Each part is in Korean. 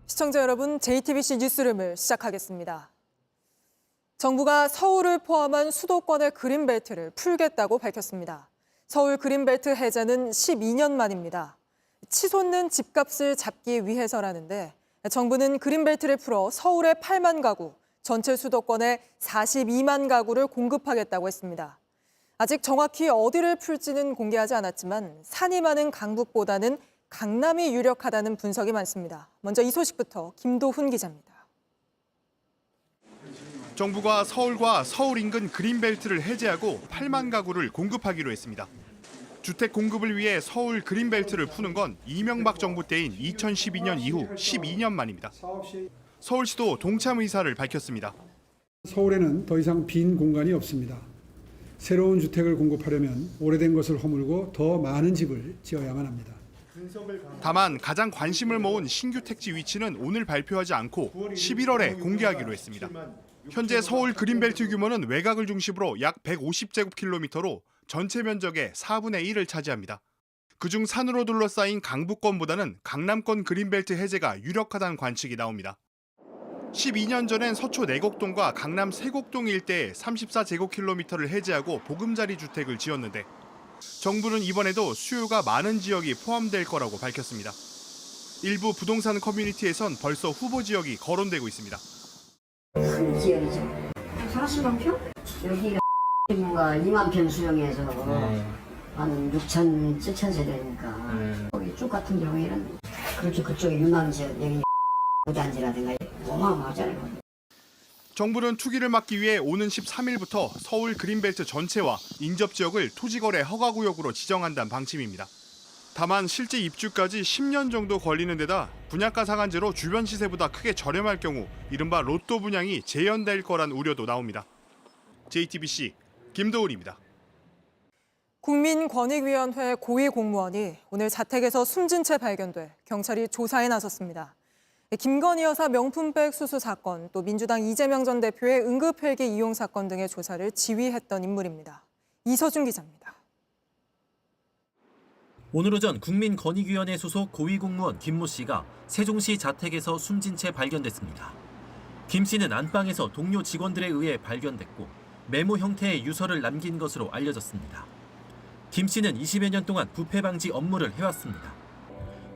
시청자 여러분, JTBC 뉴스룸을 시작하겠습니다. 정부가 서울을 포함한 수도권의 그린벨트를 풀겠다고 밝혔습니다. 서울 그린벨트 해제는 12년 만입니다. 치솟는 집값을 잡기 위해서라는데 정부는 그린벨트를 풀어 서울의 8만 가구, 전체 수도권의 42만 가구를 공급하겠다고 했습니다. 아직 정확히 어디를 풀지는 공개하지 않았지만 산이 많은 강북보다는 강남이 유력하다는 분석이 많습니다. 먼저 이 소식부터 김도훈 기자입니다. 정부가 서울과 서울 인근 그린벨트를 해제하고 8만 가구를 공급하기로 했습니다. 주택 공급을 위해 서울 그린벨트를 푸는 건 이명박 정부 때인 2012년 이후 12년 만입니다. 서울시도 동참 의사를 밝혔습니다. 서울에는 더 이상 빈 공간이 없습니다. 새로운 주택을 공급하려면 오래된 것을 허물고 더 많은 집을 지어야만 합니다. 다만 가장 관심을 모은 신규 택지 위치는 오늘 발표하지 않고 11월에 공개하기로 했습니다. 현재 서울 그린벨트 규모는 외곽을 중심으로 약 150제곱킬로미터로 전체 면적의 4분의 1을 차지합니다. 그중 산으로 둘러싸인 강북권보다는 강남권 그린벨트 해제가 유력하다는 관측이 나옵니다. 12년 전엔 서초 내곡동과 강남 세곡동 일대에 34제곱킬로미터를 해제하고 보금자리 주택을 지었는데 정부는 이번에도 수요가 많은 지역이 포함될 거라고 밝혔습니다. 일부 부동산 커뮤니티에선 벌써 후보 지역이 거론되고 있습니다. 큰 지역이죠. 40만 평? 여기가 뭔가 2만 평 수용해서 한 6천, 7천 세대니까 거기 쭉 같은 경우에는 그렇게 그쪽에 유망 지역, 여기 무단지라든가 어마어마하잖아요. 정부는 투기를 막기 위해 오는 13일부터 서울 그린벨트 전체와 인접 지역을 토지거래 허가구역으로 지정한다는 방침입니다. 다만 실제 입주까지 10년 정도 걸리는 데다 분양가 상한제로 주변 시세보다 크게 저렴할 경우 이른바 로또 분양이 재현될 거란 우려도 나옵니다. JTBC 김도훈입니다. 국민권익위원회 고위 공무원이 오늘 자택에서 숨진 채 발견돼 경찰이 조사에 나섰습니다. 김건희 여사 명품백 수수 사건, 또 민주당 이재명 전 대표의 응급헬기 이용 사건 등의 조사를 지휘했던 인물입니다. 이서준 기자입니다. 오늘 오전 국민권익위원회 소속 고위공무원 김모 씨가 세종시 자택에서 숨진 채 발견됐습니다. 김 씨는 안방에서 동료 직원들에 의해 발견됐고 메모 형태의 유서를 남긴 것으로 알려졌습니다. 김 씨는 20여 년 동안 부패 방지 업무를 해왔습니다.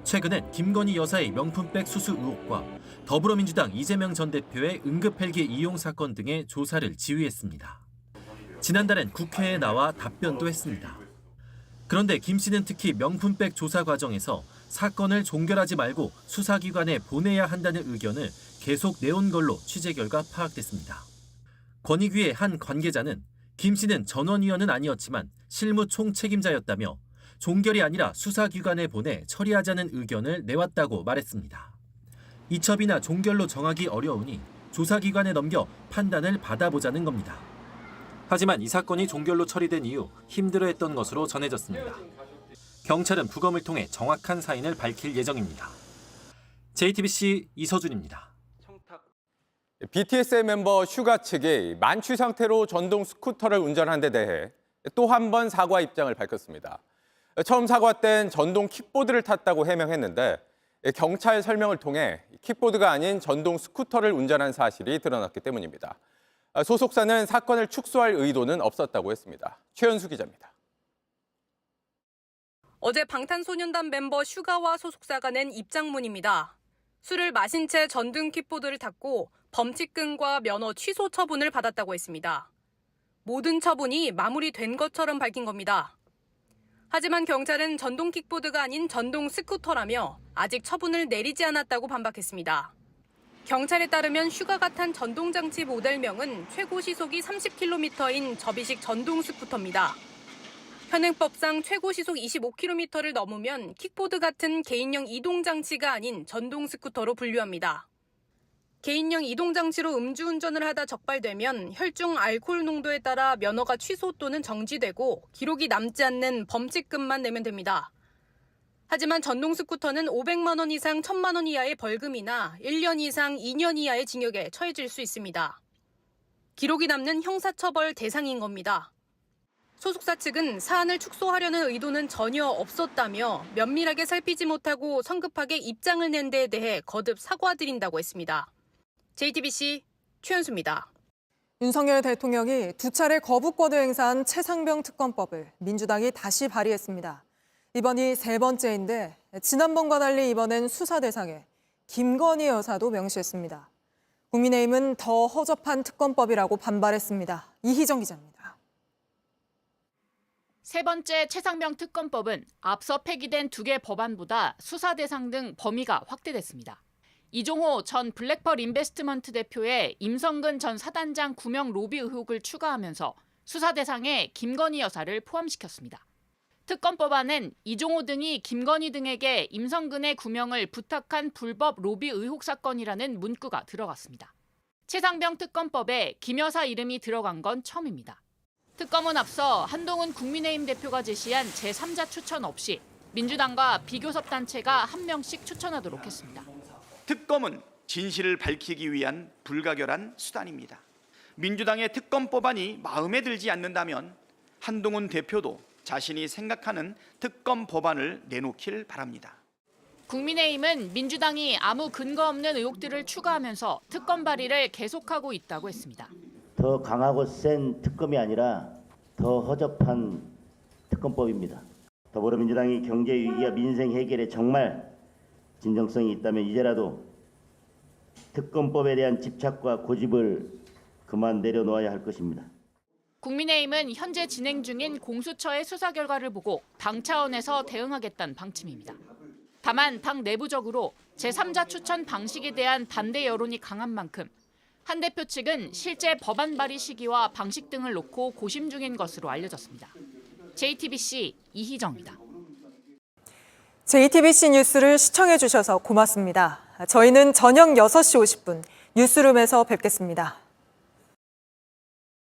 최근엔 김건희 여사의 명품백 수수 의혹과 더불어민주당 이재명 전 대표의 응급헬기 이용 사건 등의 조사를 지휘했습니다. 지난달엔 국회에 나와 답변도 했습니다. 그런데 김 씨는 특히 명품백 조사 과정에서 사건을 종결하지 말고 수사기관에 보내야 한다는 의견을 계속 내온 걸로 취재 결과 파악됐습니다. 권익위의 한 관계자는 김 씨는 전원위원은 아니었지만 실무 총책임자였다며 종결이 아니라 수사기관에 보내 처리하자는 의견을 내왔다고 말했습니다. 이첩이나 종결로 정하기 어려우니 조사기관에 넘겨 판단을 받아보자는 겁니다. 하지만 이 사건이 종결로 처리된 이후 힘들어했던 것으로 전해졌습니다. 경찰은 부검을 통해 정확한 사인을 밝힐 예정입니다. JTBC 이서준입니다. BTS의 멤버 슈가 측이 만취 상태로 전동 스쿠터를 운전한 데 대해 또 한 번 사과 입장을 밝혔습니다. 처음 사과 땐 전동 킥보드를 탔다고 해명했는데 경찰 설명을 통해 킥보드가 아닌 전동 스쿠터를 운전한 사실이 드러났기 때문입니다. 소속사는 사건을 축소할 의도는 없었다고 했습니다. 최연수 기자입니다. 어제 방탄소년단 멤버 슈가와 소속사가 낸 입장문입니다. 술을 마신 채 전동 킥보드를 탔고 범칙금과 면허 취소 처분을 받았다고 했습니다. 모든 처분이 마무리된 것처럼 밝힌 겁니다. 하지만 경찰은 전동 킥보드가 아닌 전동 스쿠터라며 아직 처분을 내리지 않았다고 반박했습니다. 경찰에 따르면 슈가가 탄 전동장치 모델명은 최고 시속이 30km인 접이식 전동 스쿠터입니다. 현행법상 최고 시속 25km를 넘으면 킥보드 같은 개인용 이동장치가 아닌 전동 스쿠터로 분류합니다. 개인용 이동장치로 음주운전을 하다 적발되면 혈중 알코올 농도에 따라 면허가 취소 또는 정지되고 기록이 남지 않는 범칙금만 내면 됩니다. 하지만 전동 스쿠터는 500만 원 이상 1000만 원 이하의 벌금이나 1년 이상 2년 이하의 징역에 처해질 수 있습니다. 기록이 남는 형사처벌 대상인 겁니다. 소속사 측은 사안을 축소하려는 의도는 전혀 없었다며 면밀하게 살피지 못하고 성급하게 입장을 낸 데에 대해 거듭 사과드린다고 했습니다. JTBC 최현수입니다. 윤석열 대통령이 두 차례 거부권을 행사한 최상병 특검법을 민주당이 다시 발의했습니다. 이번이 세 번째인데 지난번과 달리 이번엔 수사 대상에 김건희 여사도 명시했습니다. 국민의힘은 더 허접한 특검법이라고 반발했습니다. 이희정 기자입니다. 세 번째 최상병 특검법은 앞서 폐기된 2개 법안보다 수사 대상 등 범위가 확대됐습니다. 이종호 전 블랙펄 인베스트먼트 대표의 임성근 전 사단장 구명 로비 의혹을 추가하면서 수사 대상에 김건희 여사를 포함시켰습니다. 특검법안은 이종호 등이 김건희 등에게 임성근의 구명을 부탁한 불법 로비 의혹 사건이라는 문구가 들어갔습니다. 최상병 특검법에 김 여사 이름이 들어간 건 처음입니다. 특검은 앞서 한동훈 국민의힘 대표가 제시한 제3자 추천 없이 민주당과 비교섭 단체가 한 명씩 추천하도록 했습니다. 특검은 진실을 밝히기 위한 불가결한 수단입니다. 민주당의 특검법안이 마음에 들지 않는다면 한동훈 대표도 자신이 생각하는 특검 법안을 내놓길 바랍니다. 국민의힘은 민주당이 아무 근거 없는 의혹들을 추가하면서 특검 발의를 계속하고 있다고 했습니다. 더 강하고 센 특검이 아니라 더 허접한 특검법입니다. 더불어민주당이 경제 위기와 민생 해결에 정말 진정성이 있다면 이제라도 특검법에 대한 집착과 고집을 그만 내려놓아야 할 것입니다. 국민의힘은 현재 진행 중인 공수처의 수사 결과를 보고 당 차원에서 대응하겠다는 방침입니다. 다만 당 내부적으로 제3자 추천 방식에 대한 반대 여론이 강한 만큼 한 대표 측은 실제 법안 발의 시기와 방식 등을 놓고 고심 중인 것으로 알려졌습니다. JTBC 이희정입니다. JTBC 뉴스를 시청해 주셔서 고맙습니다. 저희는 저녁 6시 50분 뉴스룸에서 뵙겠습니다.